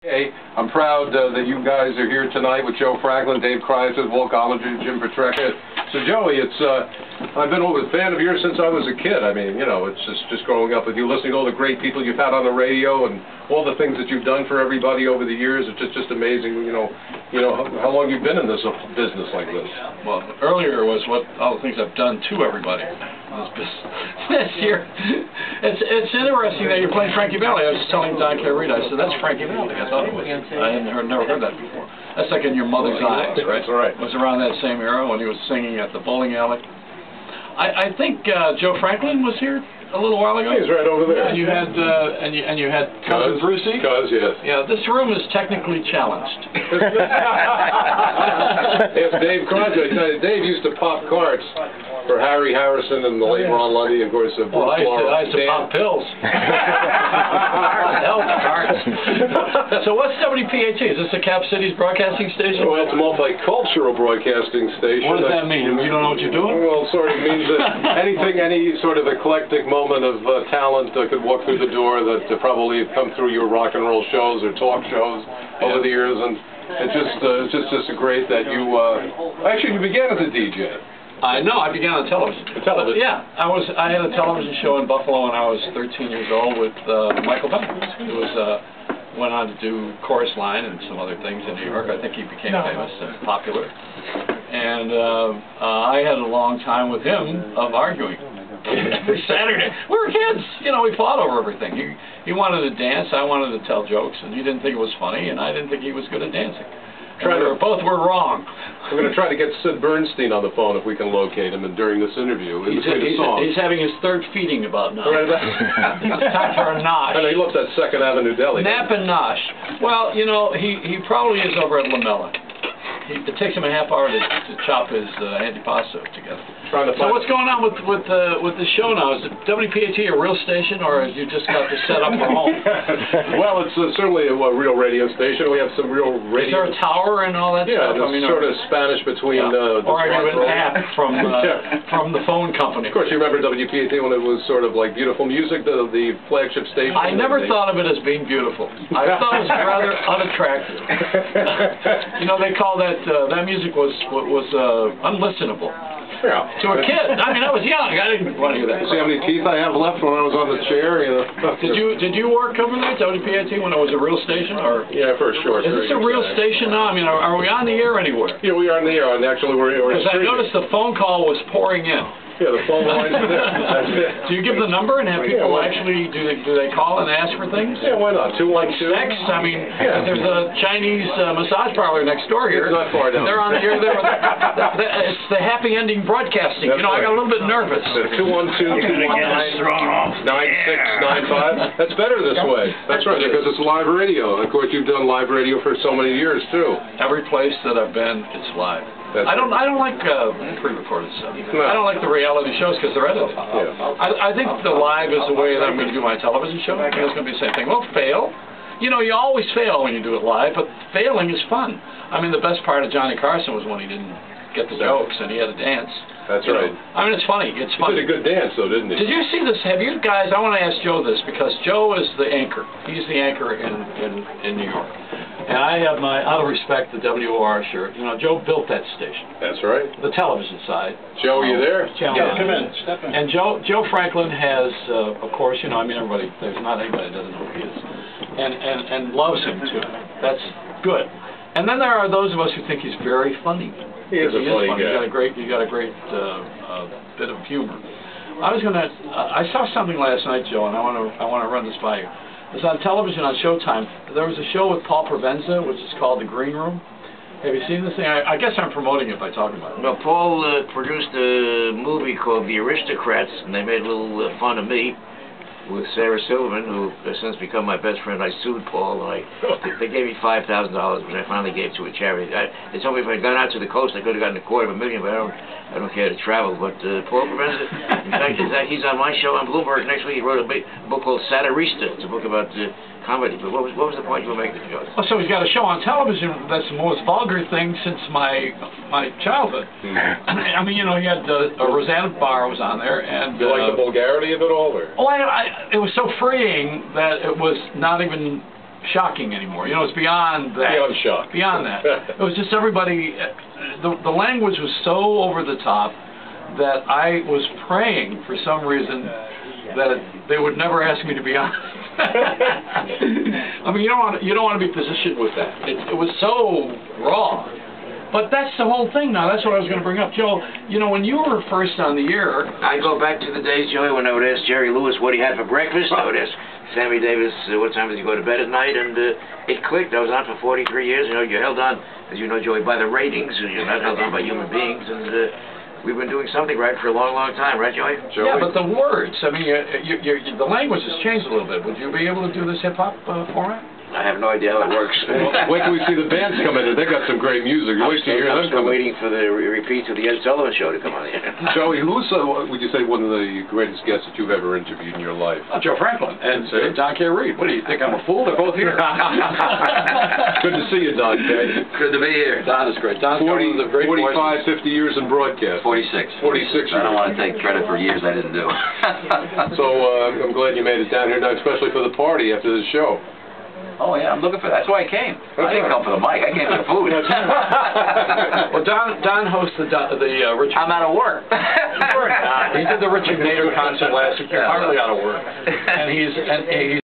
Hey, I'm proud that you guys are here tonight with Joe Franklin, Dave Kreisler, Walt Gollinger, Jim Petrecca. So Joey, I've been a fan of yours since I was a kid. I mean, you know, it's just growing up with you, listening to all the great people you've had on the radio and all the things that you've done for everybody over the years. It's just amazing, you know how long you've been in this business like this. Well, earlier was all the things I've done to everybody this year. It's interesting that you're playing Frankie Valli. I was just telling Don Carrita, I said, that's Frankie Valli. I thought it was. I had never heard that before. That's like In Your Mother's Eyes, right? That's right. It was around that same era when he was singing at the bowling alley. I think Joe Franklin was here a little while ago. He's right over there. And you had and you had Cousin Brucey. Cuz, yes. Yeah, this room is technically challenged. Yes, Dave Kreisler. Dave used to pop carts for Harry Harrison and the late Ron Lundy, of course. Well, I used to pop pills. So what's WPAT? Is this a Cap Cities broadcasting station? Well, it's a multicultural broadcasting station. What does that mean? You don't know what you're doing? Well, it sort of means that any sort of eclectic moment of talent could walk through the door that probably have come through your rock and roll shows or talk shows over the years, and it's just great that you actually you began as a DJ. I know. I began on television. Television? Yeah, I had a television show in Buffalo when I was 13 years old with Michael Beck. Went on to do Chorus Line and some other things in New York. I think he became famous and popular. And I had a long time with him of arguing. Every Saturday. We were kids. You know, we fought over everything. He wanted to dance, I wanted to tell jokes, and he didn't think it was funny, and I didn't think he was good at dancing. Both were wrong. We're going to try to get Sid Bernstein on the phone if we can locate him during this interview. He's having his third feeding about now. Right about it's time for a nosh. I know, he loves that 2nd Avenue deli. Nap and nosh. Well, you know, he probably is over at Lamella. It takes him a half hour to chop his antipasto together. So what's going on with the show now? Is WPAT a real station, or have you just got to set up for home? Well, it's certainly a real radio station. We have some real radio. Is there a tower and all that stuff? Yeah, it's sort of Spanish between the or are you an app from the phone company? Of course, you remember WPAT when it was sort of like beautiful music, the flagship station. I never thought of it as being beautiful. I thought it was rather unattractive. You know, they call that music was unlistenable. Yeah. To a kid. I mean, I was young. I didn't want to hear that. See how many teeth I have left when I was on the chair? You know. Did you work over there at WPAT when it was a real station? Or yeah, for sure. Is this a real station now? I mean, are we on the air anywhere? Yeah, we are on the air. And actually, we're because I noticed the phone call was pouring in. Yeah, the phone line's that's it. Do you give the number and have people actually, do they call and ask for things? Yeah, why not? 212. Like sex? I mean, there's a Chinese massage parlor next door here. It's not far down. They're on the air there. It's the happy ending broadcasting. That's I got a little bit nervous. 212-219-9695. That's better this way. That's right, because it's live radio. Of course, you've done live radio for so many years, too. Every place that I've been, it's live. I don't like pre-recorded stuff. No. I don't like the reality shows because they're edited. Yeah. I think the live is the way that I'm going to do my television show. I think it's going to be the same thing. Well, fail. You know, you always fail when you do it live, but failing is fun. I mean, the best part of Johnny Carson was when he didn't get the jokes and he had to dance. That's right. I mean, it's funny. It's funny. He did a good dance, though, didn't he? Did you see this? Have you guys? I want to ask Joe this because Joe is the anchor. He's the anchor in New York. And I have my, out of respect, the WOR shirt. You know, Joe built that station. That's right. The television side. Joe, you there? Yeah, come in. Step in. And Joe Franklin has, of course, you know, I mean, everybody, there's not anybody that doesn't know who he is. And loves him, too. That's good. And then there are those of us who think he's very funny. He is a funny guy. You got a great bit of humor. I saw something last night, Joe, and I want to run this by you. It was on television on Showtime. There was a show with Paul Provenza, which is called The Green Room. Have you seen this thing? I guess I'm promoting it by talking about it. Well, Paul produced a movie called The Aristocrats, and they made a little fun of me with Sarah Silverman, who has since become my best friend. I sued Paul, and they gave me $5,000, which I finally gave to a charity. They told me if I'd gone out to the coast, I could have gotten $250,000, but I don't care to travel. But Paul Provenza, in fact, he's on my show on Bloomberg next week. He wrote a book called Satirista. It's a book about comedy. But what was the point you were making, Joe? Oh, so he's got a show on television that's the most vulgar thing since my childhood. I mean, you know, he had Roseanne Barr was on there, and you like the vulgarity of it all, or? Oh, it was so freeing that it was not even shocking anymore. You know, it's beyond that. Beyond shock. Beyond that. It was just everybody, the language was so over the top that I was praying for some reason that they would never ask me to be honest. I mean, you don't want to be positioned with that. It was so raw. But that's the whole thing now. That's what I was going to bring up. Joe, you know, when you were first on the air... I go back to the days, Joey, when I would ask Jerry Lewis what he had for breakfast. I would ask Sammy Davis what time does he go to bed at night, and it clicked. I was on for 43 years. You know, you held on, as you know, Joey, by the ratings. You're not held on by human beings, and we've been doing something right for a long, long time, right, Joey? Yeah, but the words, I mean, the language has changed a little bit. Would you be able to do this hip-hop format? I have no idea how it works. Well, wait till we see the bands come in. They got some great music. Wait till you hear them I'm still come in. waiting for the repeats of the Ed Sullivan Show to come on here. Joey, who's, would you say, one of the greatest guests that you've ever interviewed in your life? Joe Franklin and Don K. Reed. What do you think? I'm a fool? They're both here. Good to see you, Don K. Good to be here. Don is great. Don's one of the great 45, 50 years in broadcast. 46. 46 years. I don't want to take credit for years I didn't do. So I'm glad you made it down here tonight, especially for the party after the show. Oh, yeah, I'm looking for that. That's why I came. I didn't come for the mic. I came for the food. Well, Don hosts the Richard... I'm out of work. He did the Richard Nader concert last week. You're hardly out of work. And he's